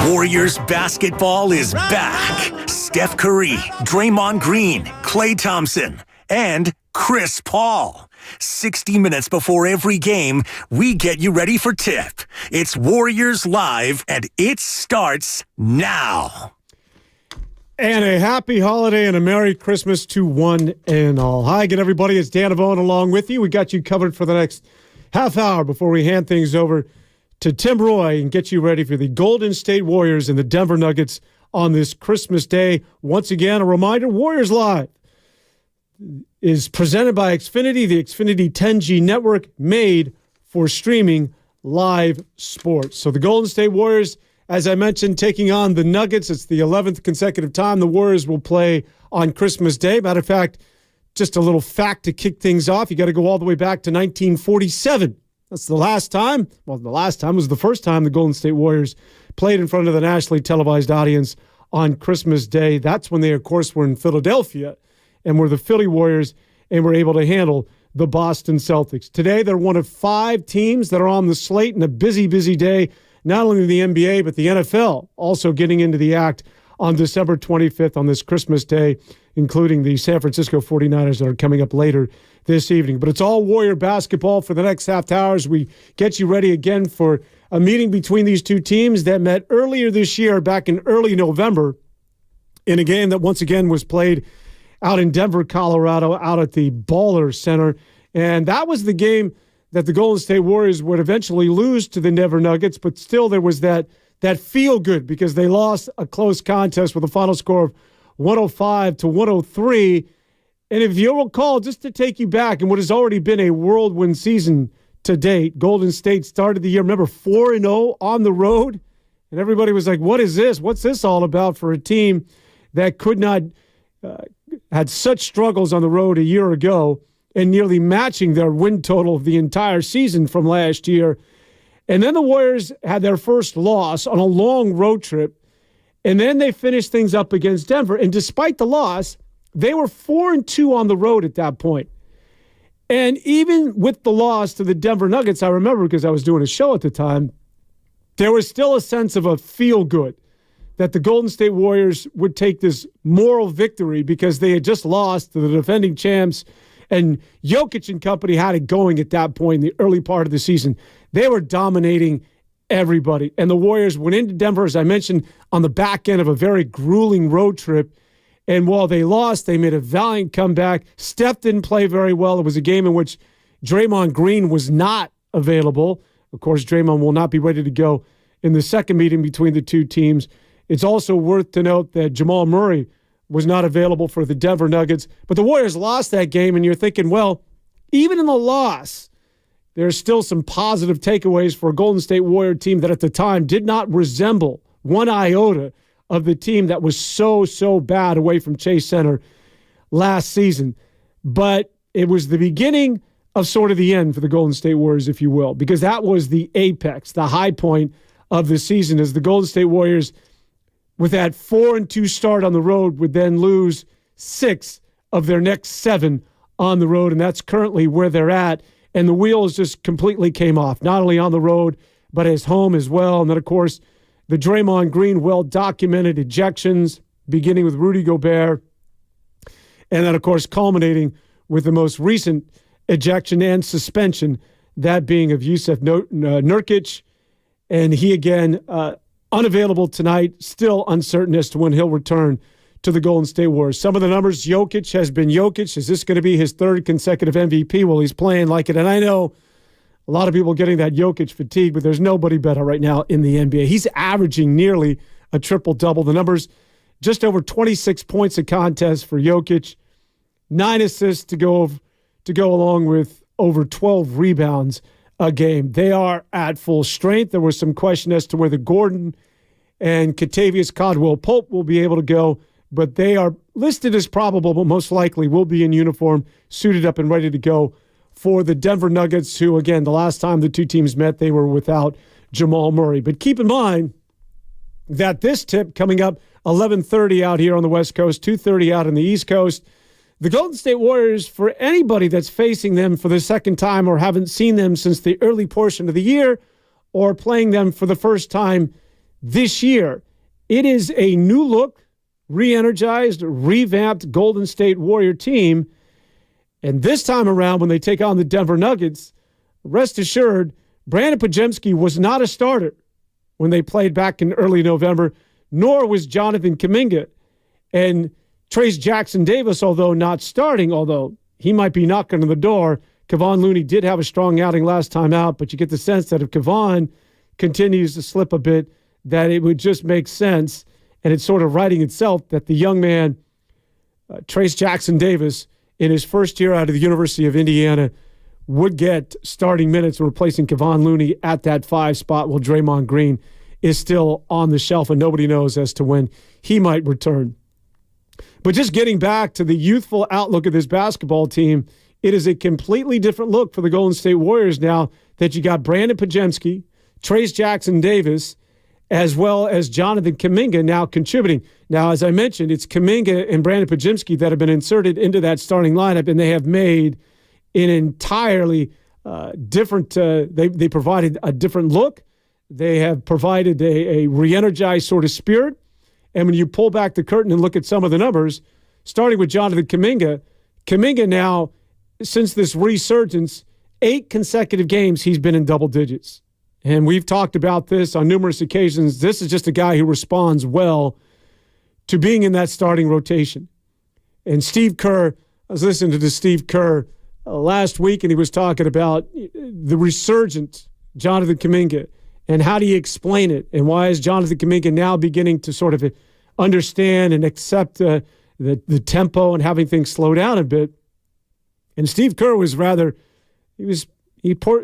Warriors basketball is back. Steph Curry, Draymond Green, Klay Thompson, and Chris Paul. 60 minutes before every game, we get you ready for tip. It's Warriors Live, and it starts now. And a happy holiday and a Merry Christmas to one and all. Hi again, everybody. It's Dan Avone along with you. We got you covered for the next half hour before we hand things over to Tim Roy and get you ready for the Golden State Warriors and the Denver Nuggets on this Christmas Day. Once again, a reminder, Warriors Live is presented by Xfinity, the Xfinity 10G network made for streaming live sports. So the Golden State Warriors, as I mentioned, taking on the Nuggets. It's the 11th consecutive time the Warriors will play on Christmas Day. Matter of fact, just a little fact to kick things off. You got to go all the way back to 1947. That's the last time. Well, the last time was the first time the Golden State Warriors played in front of the nationally televised audience on Christmas Day. That's when they, of course, were in Philadelphia and were the Philly Warriors and were able to handle the Boston Celtics. Today, they're one of 5 teams that are on the slate in a busy, busy day, not only the NBA, but the NFL also getting into the act on December 25th on this Christmas Day, including the San Francisco 49ers that are coming up later this evening. But it's all Warrior basketball for the next half hour as we get you ready again for a meeting between these two teams that met earlier this year, back in early November, in a game that once again was played out in Denver, Colorado, out at the Baller Center. And that was the game that the Golden State Warriors would eventually lose to the Denver Nuggets, but still there was that feel good because they lost a close contest with a final score of 105-103. And if you'll recall, just to take you back in what has already been a whirlwind season to date, Golden State started the year, remember, 4-0 on the road. And everybody was like, what is this? What's this all about for a team that could not, had such struggles on the road a year ago and nearly matching their win total of the entire season from last year. And then the Warriors had their first loss on a long road trip. And then they finished things up against Denver. And despite the loss, they were 4-2 on the road at that point. And even with the loss to the Denver Nuggets, I remember because I was doing a show at the time, there was still a sense of a feel-good that the Golden State Warriors would take this moral victory because they had just lost to the defending champs, and Jokic and company had it going at that point in the early part of the season. They were dominating everybody. And the Warriors went into Denver, as I mentioned, on the back end of a very grueling road trip. And while they lost, they made a valiant comeback. Steph didn't play very well. It was a game in which Draymond Green was not available. Of course, Draymond will not be ready to go in the second meeting between the two teams. It's also worth to note that Jamal Murray was not available for the Denver Nuggets. But the Warriors lost that game, and you're thinking, well, even in the loss, there's still some positive takeaways for a Golden State Warrior team that at the time did not resemble one iota of the team that was so bad away from Chase Center last season. But it was the beginning of sort of the end for the Golden State Warriors, if you will, because that was the apex, the high point of the season, as the Golden State Warriors, with that 4-2 start on the road, would then lose 6 of their next 7 on the road, and that's currently where they're at. And the wheels just completely came off, not only on the road, but at home as well. And then, of course, the Draymond Green well-documented ejections, beginning with Rudy Gobert, and then, of course, culminating with the most recent ejection and suspension, that being of Yusuf Nurkic. And he, again, unavailable tonight, still uncertain as to when he'll return to the Golden State Warriors. Some of the numbers, Jokic has been Jokic. Is this going to be his 3rd consecutive MVP? Well, he's playing like it. And I know a lot of people getting that Jokic fatigue, but there's nobody better right now in the NBA. He's averaging nearly a triple-double. The numbers, just over 26 points a contest for Jokic, 9 assists to go along with over 12 rebounds a game. They are at full strength. There was some question as to whether Gordon and Kentavious Caldwell-Pope will be able to go, but they are listed as probable, but most likely will be in uniform, suited up and ready to go for the Denver Nuggets, who, again, the last time the two teams met, they were without Jamal Murray. But keep in mind that this tip coming up 11:30 out here on the West Coast, 2:30 out on the East Coast, the Golden State Warriors, for anybody that's facing them for the second time or haven't seen them since the early portion of the year or playing them for the first time this year, it is a new look, re-energized, revamped Golden State Warrior team. And this time around, when they take on the Denver Nuggets, rest assured, Brandon Podziemski was not a starter when they played back in early November, nor was Jonathan Kuminga. And Trayce Jackson-Davis, although not starting, although he might be knocking on the door, Kevon Looney did have a strong outing last time out, but you get the sense that if Kevon continues to slip a bit, that it would just make sense, and it's sort of writing itself, that the young man, Trayce Jackson-Davis, in his first year out of the University of Indiana, would get starting minutes replacing Kevon Looney at that 5 spot, while Draymond Green is still on the shelf, and nobody knows as to when he might return. But just getting back to the youthful outlook of this basketball team, it is a completely different look for the Golden State Warriors now that you got Brandon Podziemski, Trayce Jackson-Davis, as well as Jonathan Kuminga now contributing. Now, as I mentioned, it's Kuminga and Brandon Podziemski that have been inserted into that starting lineup, and they have made an entirely different they provided a different look. They have provided a re-energized sort of spirit. And when you pull back the curtain and look at some of the numbers, starting with Jonathan Kuminga now, since this resurgence, 8 consecutive games he's been in double digits. And we've talked about this on numerous occasions. This is just a guy who responds well to being in that starting rotation. And Steve Kerr, I was listening to Steve Kerr last week, and he was talking about the resurgent Jonathan Kuminga and how do you explain it, and why is Jonathan Kuminga now beginning to sort of understand and accept the tempo and having things slow down a bit. And Steve Kerr was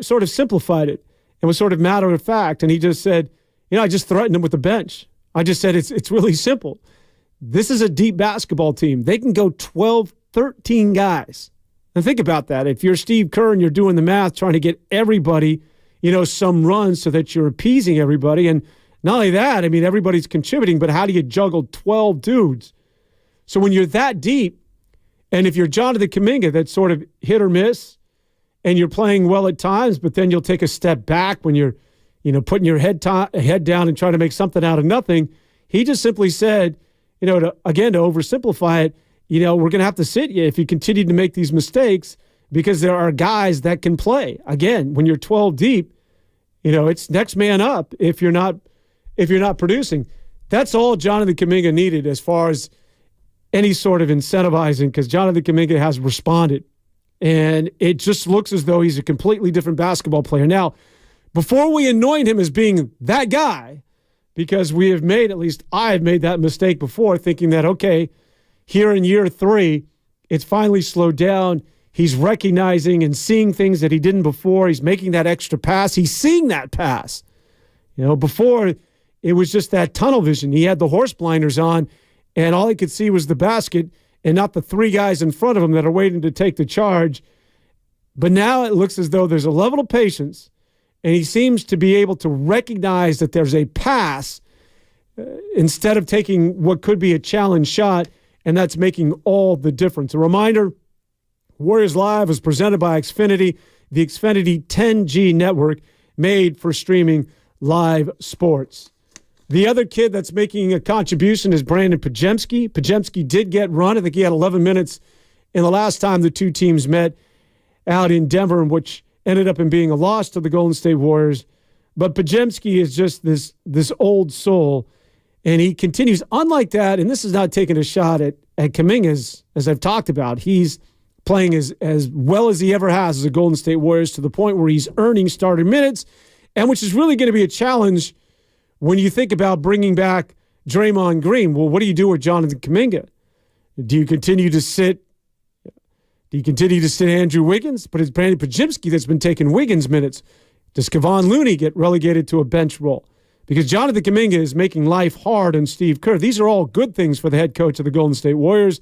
sort of simplified it and was sort of matter of fact. And he just said, I just threatened him with the bench. I just said, it's really simple. This is a deep basketball team. They can go 12, 13 guys. And think about that. If you're Steve Kerr and you're doing the math, trying to get everybody, some runs so that you're appeasing everybody. And not only that, everybody's contributing, but how do you juggle 12 dudes? So when you're that deep, and if you're Jonathan Kuminga, that's sort of hit or miss, and you're playing well at times, but then you'll take a step back when you're, putting your head down and trying to make something out of nothing. He just simply said, to oversimplify it, we're going to have to sit you if you continue to make these mistakes, because there are guys that can play. Again, when you're 12 deep, it's next man up if you're not producing. That's all Jonathan Kuminga needed as far as any sort of incentivizing, because Jonathan Kuminga has responded. And it just looks as though he's a completely different basketball player. Now, before we anoint him as being that guy, because we have made, at least I have made that mistake before, thinking that, okay, here in year 3, it's finally slowed down. He's recognizing and seeing things that he didn't before. He's making that extra pass. He's seeing that pass. Before it was just that tunnel vision. He had the horse blinders on, and all he could see was the basket and not the 3 guys in front of him that are waiting to take the charge. But now it looks as though there's a level of patience, and he seems to be able to recognize that there's a pass instead of taking what could be a challenge shot, and that's making all the difference. A reminder, Warriors Live is presented by Xfinity, the Xfinity 10G network made for streaming live sports. The other kid that's making a contribution is Brandon Podziemski. Podziemski did get run. I think he had 11 minutes in the last time the two teams met out in Denver, which ended up in being a loss to the Golden State Warriors. But Podziemski is just this old soul, and he continues. Unlike that, and this is not taking a shot at Kuminga, as I've talked about, he's playing as well as he ever has as a Golden State Warriors, to the point where he's earning starter minutes, and which is really going to be a challenge when you think about bringing back Draymond Green. Well, what do you do with Jonathan Kuminga? Do you continue to sit Andrew Wiggins? But it's Brandon Podziemski that's been taking Wiggins minutes. Does Kevon Looney get relegated to a bench role? Because Jonathan Kuminga is making life hard on Steve Kerr. These are all good things for the head coach of the Golden State Warriors.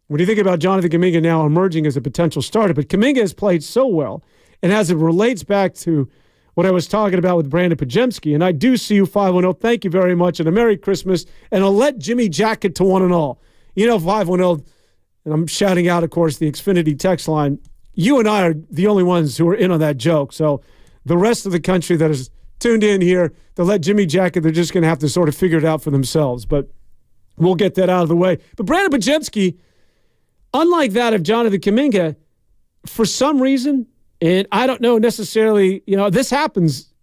When you think about Jonathan Kuminga now emerging as a potential starter, but Kuminga has played so well, and as it relates back to what I was talking about with Brandon Podziemski, and I do see you 510. Thank you very much, and a Merry Christmas, and I'll let Jimmy jacket to one and all. 510, and I'm shouting out, of course, the Xfinity text line. You and I are the only ones who are in on that joke, so the rest of the country that is tuned in here, they'll let Jimmy jacket, they're just going to have to sort of figure it out for themselves, but we'll get that out of the way. But Brandon Podziemski, unlike that of Jonathan Kuminga, for some reason, and I don't know necessarily, this happens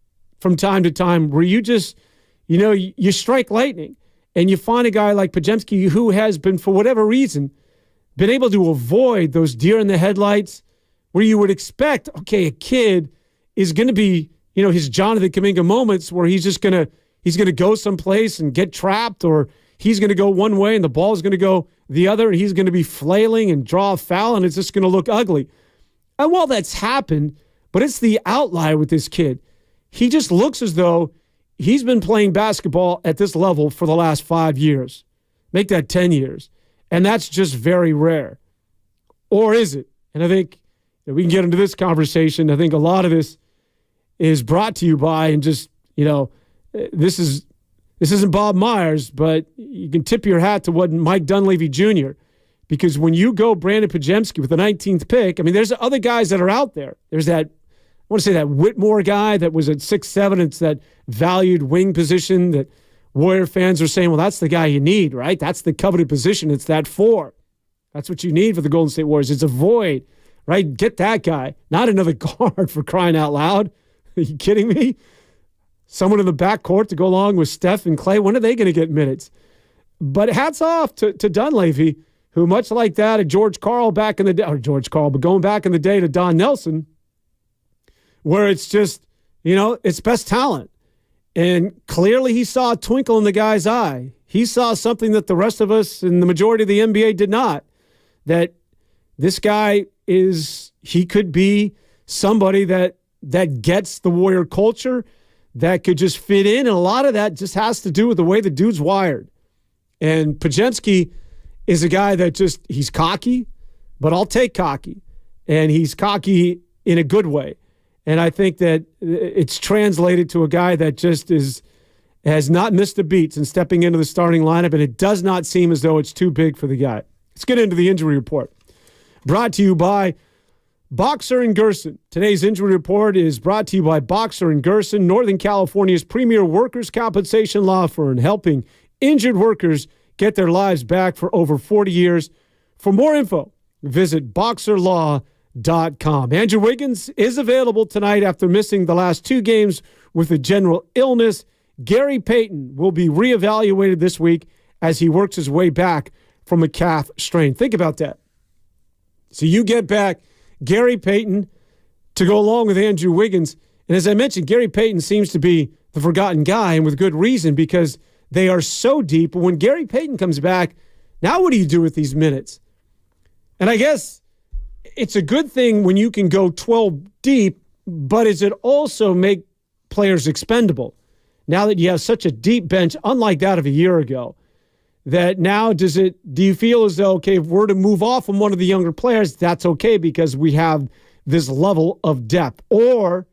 from time to time where you just, you strike lightning and you find a guy like Podziemski who has been, for whatever reason, been able to avoid those deer in the headlights where you would expect, okay, a kid is going to be, his Jonathan Kuminga moments where he's going to go someplace and get trapped, or he's going to go one way and the ball is going to go the other, and he's going to be flailing and draw a foul, and it's just going to look ugly. And while that's happened, but it's the outlier with this kid. He just looks as though he's been playing basketball at this level for the last 5 years. Make that 10 years. And that's just very rare. Or is it? And I think we can get into this conversation. I think a lot of this is brought to you by, and just, this isn't Bob Myers, but you can tip your hat to what Mike Dunleavy Jr., because when you go Brandon Podziemski with the 19th pick, there's other guys that are out there. There's that, I want to say that Whitmore guy that was at 6'7". It's that valued wing position that Warrior fans are saying, well, that's the guy you need, right? That's the coveted position. It's that 4. That's what you need for the Golden State Warriors. It's a void, right? Get that guy. Not another guard, for crying out loud. Are you kidding me? Someone in the backcourt to go along with Steph and Clay. When are they going to get minutes? But hats off to Dunleavy, who, much like that of George Karl back in the day, but going back in the day to Don Nelson, where it's just, it's best talent. And clearly he saw a twinkle in the guy's eye. He saw something that the rest of us and the majority of the NBA did not, that this guy he could be somebody that gets the Warrior culture, that could just fit in. And a lot of that just has to do with the way the dude's wired. And Podziemski is a guy that he's cocky, but I'll take cocky. And he's cocky in a good way. And I think that it's translated to a guy that just has not missed a beat since stepping into the starting lineup, and it does not seem as though it's too big for the guy. Let's get into the injury report. Brought to you by Boxer & Gerson. Today's injury report is brought to you by Boxer & Gerson, Northern California's premier workers' compensation law firm, helping injured workers get their lives back for over 40 years. For more info, visit boxerlaw.com. Andrew Wiggins is available tonight after missing the last 2 games with a general illness. Gary Payton will be reevaluated this week as he works his way back from a calf strain. Think about that. So you get back Gary Payton to go along with Andrew Wiggins, And as I mentioned, Gary Payton seems to be the forgotten guy, and with good reason, because they are so deep. But when Gary Payton comes back, now what do you do with these minutes? And I guess it's a good thing when you can go 12 deep, but does it also make players expendable? Now that you have such a deep bench, unlike that of a year ago, that now do you feel as though, okay, if we're to move off from one of the younger players, that's okay because we have this level of depth? Or,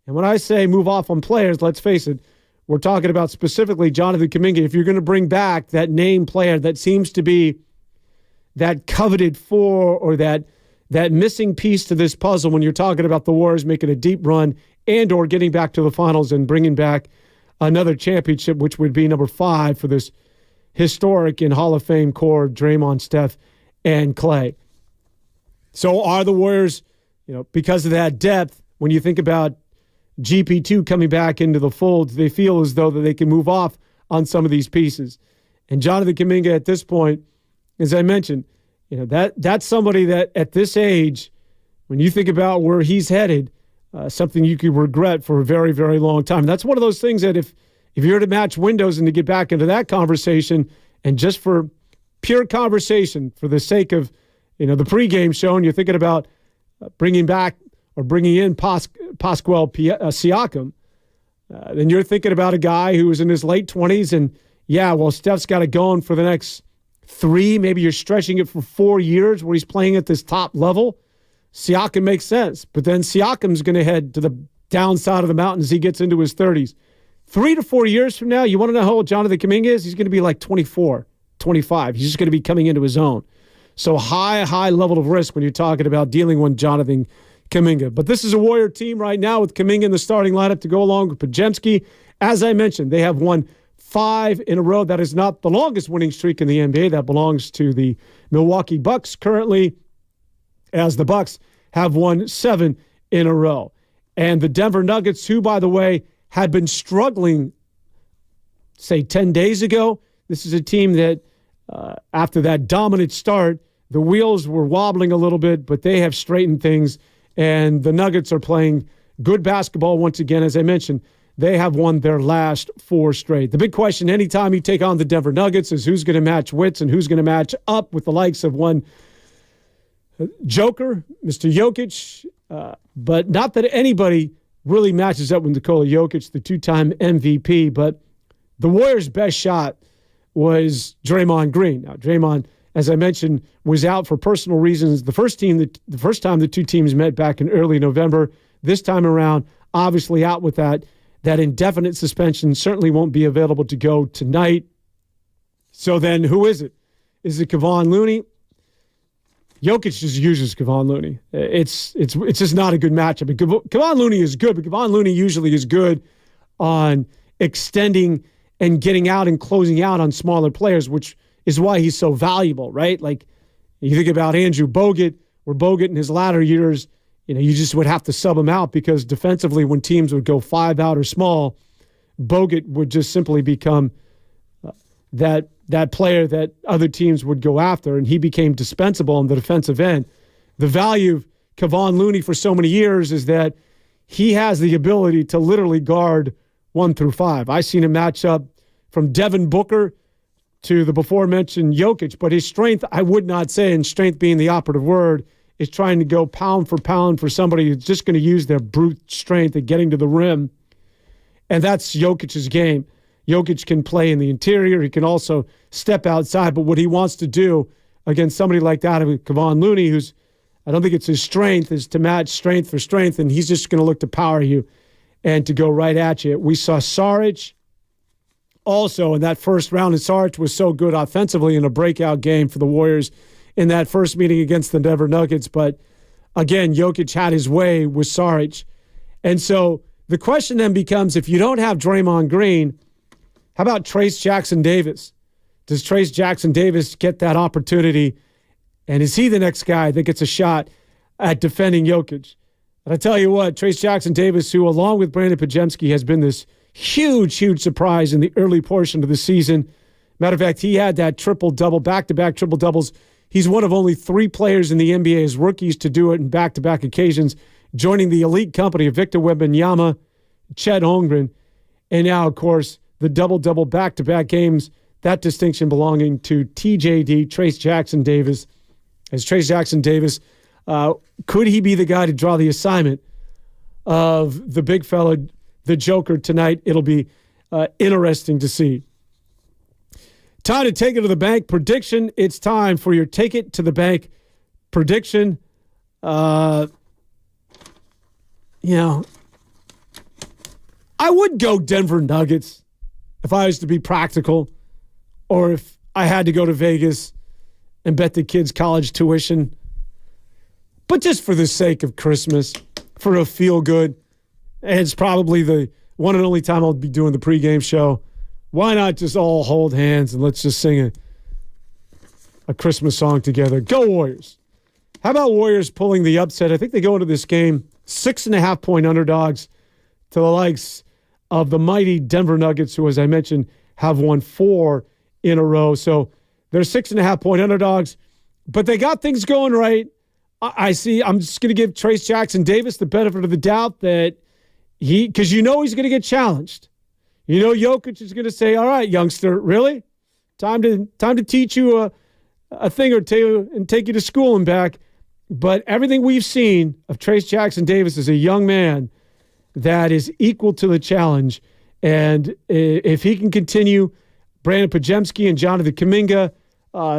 and when I say move off on players, let's face it, we're talking about specifically Jonathan Kuminga. If you're going to bring back that name player that seems to be that coveted for, or that missing piece to this puzzle when you're talking about the Warriors making a deep run and or getting back to the finals and bringing back another championship, which would be number 5 for this historic and Hall of Fame core of Draymond, Steph, and Clay. So are the Warriors, because of that depth, when you think about GP2 coming back into the fold, they feel as though that they can move off on some of these pieces. And Jonathan Kuminga at this point, as I mentioned, that's somebody that at this age, when you think about where he's headed, something you could regret for a very, very long time. That's one of those things that if you're to match windows and to get back into that conversation, and just for pure conversation, for the sake of the pregame show, and you're thinking about bringing back or bringing in Pascual Siakam, then you're thinking about a guy who was in his late 20s, and Steph's got it going for the next 3, maybe you're stretching it for 4 years where he's playing at this top level. Siakam makes sense, but then Siakam's going to head to the downside of the mountain as he gets into his 30s. 3 to 4 years from now, you want to know how old Jonathan Kuminga is? He's going to be like 24, 25. He's just going to be coming into his own. So high level of risk when you're talking about dealing with Jonathan Kuminga. But this is a Warrior team right now with Kuminga in the starting lineup to go along with Podziemski. As I mentioned, they have won 5 in a row. That is not the longest winning streak in the NBA. That belongs to the Milwaukee Bucks currently, as the Bucks have won 7 in a row. And the Denver Nuggets, who, by the way, had been struggling, say, 10 days ago. This is a team that, after that dominant start, the wheels were wobbling a little bit, but they have straightened things, and the Nuggets are playing good basketball once again. As I mentioned, they have won their last 4 straight. The big question anytime you take on the Denver Nuggets is who's going to match wits and who's going to match up with the likes of one Joker, Mr. Jokic, but not that anybody really matches up with Nikola Jokic, the 2-time MVP, but the Warriors' best shot was Draymond Green. Now, Draymond, as I mentioned, was out for personal reasons. The first time the two teams met back in early November. This time around, obviously out with that indefinite suspension, certainly won't be available to go tonight. So then who is it? Is it Kevon Looney? Jokic just uses Kevon Looney. It's just not a good matchup. Kevon Looney is good, but Kevon Looney usually is good on extending and getting out and closing out on smaller players, which is why he's so valuable, right? Like, you think about Andrew Bogut, where Bogut in his latter years, you just would have to sub him out because defensively when teams would go 5 out or small, Bogut would just simply become that player that other teams would go after, and he became dispensable on the defensive end. The value of Kevon Looney for so many years is that he has the ability to literally guard 1 through 5. I've seen him match up from Devin Booker to the before-mentioned Jokic, but his strength, I would not say, and strength being the operative word, is trying to go pound for pound for somebody who's just going to use their brute strength at getting to the rim. And that's Jokic's game. Jokic can play in the interior. He can also step outside. But what he wants to do against somebody like that, Kevon Looney, who's, I don't think it's his strength, is to match strength for strength, and he's just going to look to power you and to go right at you. We saw Saric also in that first round, and Saric was so good offensively in a breakout game for the Warriors in that first meeting against the Denver Nuggets. But again, Jokic had his way with Saric. And so the question then becomes, if you don't have Draymond Green, how about Trace Jackson-Davis? Does Trace Jackson-Davis get that opportunity? And is he the next guy that gets a shot at defending Jokic? And I tell you what, Trace Jackson-Davis, who along with Brandon Podziemski has been this huge surprise in the early portion of the season. Matter of fact, he had that triple-double, back-to-back triple-doubles. He's one of only 3 players in the NBA as rookies to do it in back-to-back occasions, joining the elite company of Victor Wembanyama Chet Holmgren. And now, of course, the double-double back-to-back games, that distinction belonging to TJD, Trayce Jackson-Davis. As Trayce Jackson-Davis, could he be the guy to draw the assignment of the big fella, the Joker, tonight? It'll be interesting to see. Time to take it to the bank prediction. It's time for your take it to the bank prediction. I would go Denver Nuggets if I was to be practical, or if I had to go to Vegas and bet the kids' college tuition. But just for the sake of Christmas, for a feel-good, and it's probably the one and only time I'll be doing the pregame show, why not just all hold hands and let's just sing a Christmas song together? Go Warriors. How about Warriors pulling the upset? I think they go into this game 6.5-point underdogs to the likes of the mighty Denver Nuggets, who, as I mentioned, have won 4 in a row. So they're 6.5-point underdogs, but they got things going right. I'm just going to give Trayce Jackson-Davis the benefit of the doubt that because he's going to get challenged. Jokic is going to say, all right, youngster, really? Time to teach you a thing or two and take you to school and back. But everything we've seen of Trayce Jackson-Davis is a young man that is equal to the challenge. And if he can continue, Brandon Podziemski and Jonathan Kuminga,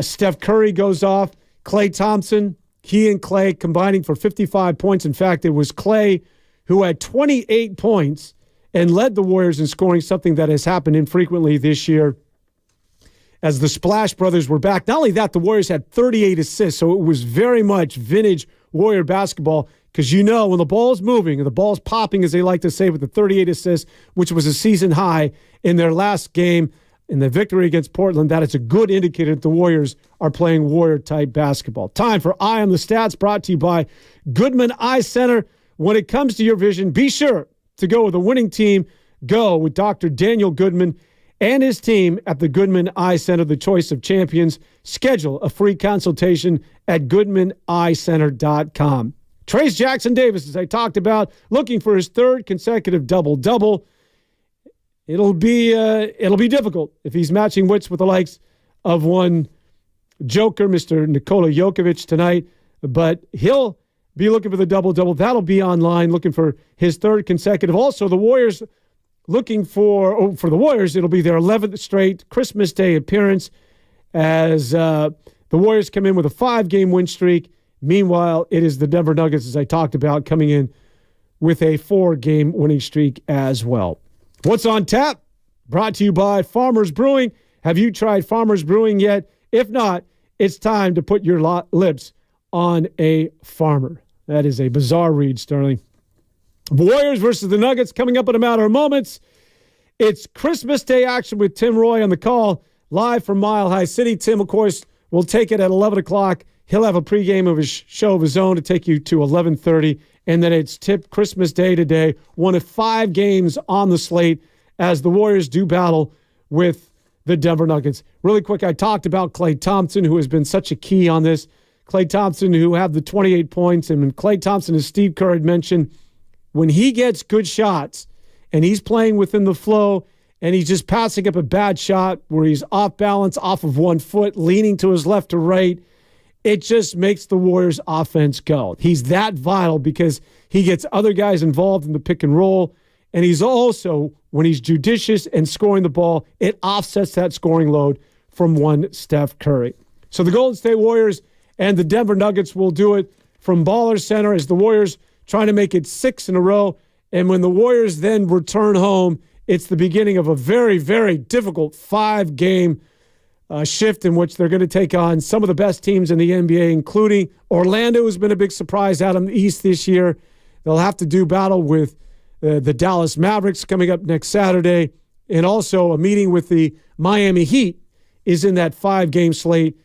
Steph Curry goes off, Klay Thompson, he and Klay combining for 55 points. In fact, it was Klay who had 28 points and led the Warriors in scoring, something that has happened infrequently this year as the Splash Brothers were back. Not only that, the Warriors had 38 assists, so it was very much vintage Warrior basketball because when the ball's moving and the ball's popping, as they like to say, with the 38 assists, which was a season high in their last game in the victory against Portland, that is a good indicator that the Warriors are playing Warrior-type basketball. Time for Eye on the Stats, brought to you by Goodman Eye Center. When it comes to your vision, be sure to go with a winning team. Go with Dr. Daniel Goodman and his team at the Goodman Eye Center, the choice of champions. Schedule a free consultation at GoodmanEyeCenter.com. Trayce Jackson-Davis, as I talked about, looking for his 3rd consecutive double-double. It'll be difficult if he's matching wits with the likes of one Joker, Mr. Nikola Jokic tonight, but he'll be looking for the double-double. That'll be online, looking for his 3rd consecutive. Also, the Warriors looking for the Warriors, it'll be their 11th straight Christmas Day appearance as the Warriors come in with a 5-game win streak. Meanwhile, it is the Denver Nuggets, as I talked about, coming in with a 4-game winning streak as well. What's on tap? Brought to you by Farmers Brewing. Have you tried Farmers Brewing yet? If not, it's time to put your lips on a farmer. That is a bizarre read, Sterling. Warriors versus the Nuggets coming up in a matter of moments. It's Christmas Day action with Tim Roy on the call, live from Mile High City. Tim, of course, will take it at 11 o'clock. He'll have a pregame of his show of his own to take you to 11:30. And then it's tipped Christmas Day today. One of 5 games on the slate as the Warriors do battle with the Denver Nuggets. Really quick, I talked about Klay Thompson, who has been such a key on this. Klay Thompson, who had the 28 points. And when Klay Thompson, as Steve Kerr had mentioned, when he gets good shots and he's playing within the flow and he's just passing up a bad shot where he's off balance, off of one foot, leaning to his left or right, it just makes the Warriors' offense go. He's that vital because he gets other guys involved in the pick and roll. And he's also, when he's judicious and scoring the ball, it offsets that scoring load from one Steph Curry. So the Golden State Warriors and the Denver Nuggets will do it from Baller Center as the Warriors trying to make it 6 in a row. And when the Warriors then return home, it's the beginning of a very, very difficult 5-game shift in which they're going to take on some of the best teams in the NBA, including Orlando, who's been a big surprise out in the East this year. They'll have to do battle with the Dallas Mavericks coming up next Saturday. And also a meeting with the Miami Heat is in that 5-game slate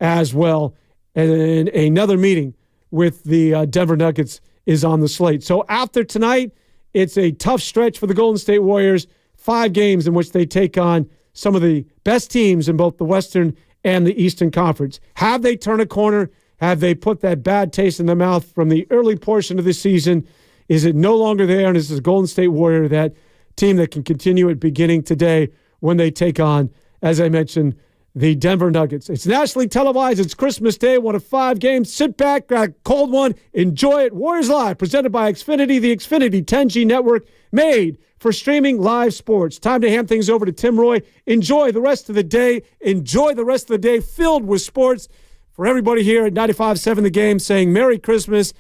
as well. And another meeting with the Denver Nuggets is on the slate. So after tonight, it's a tough stretch for the Golden State Warriors. 5 games in which they take on some of the best teams in both the Western and the Eastern Conference. Have they turned a corner? Have they put that bad taste in their mouth from the early portion of the season Is it no longer there? And is the Golden State Warrior that team that can continue it beginning today when they take on, as I mentioned, the Denver Nuggets? It's nationally televised. It's Christmas Day, one of 5 games. Sit back, grab a cold one, enjoy it. Warriors Live, presented by Xfinity, the Xfinity 10G network, made for streaming live sports. Time to hand things over to Tim Roy. Enjoy the rest of the day. Enjoy the rest of the day filled with sports. For everybody here at 95.7 The Game saying Merry Christmas,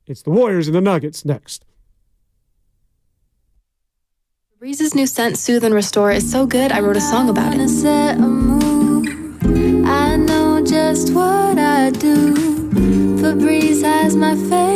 it's the Warriors and the Nuggets next. Breeze's new scent, Soothe and Restore, is so good I wrote a song about it. I know just what I do. Febreze has my face.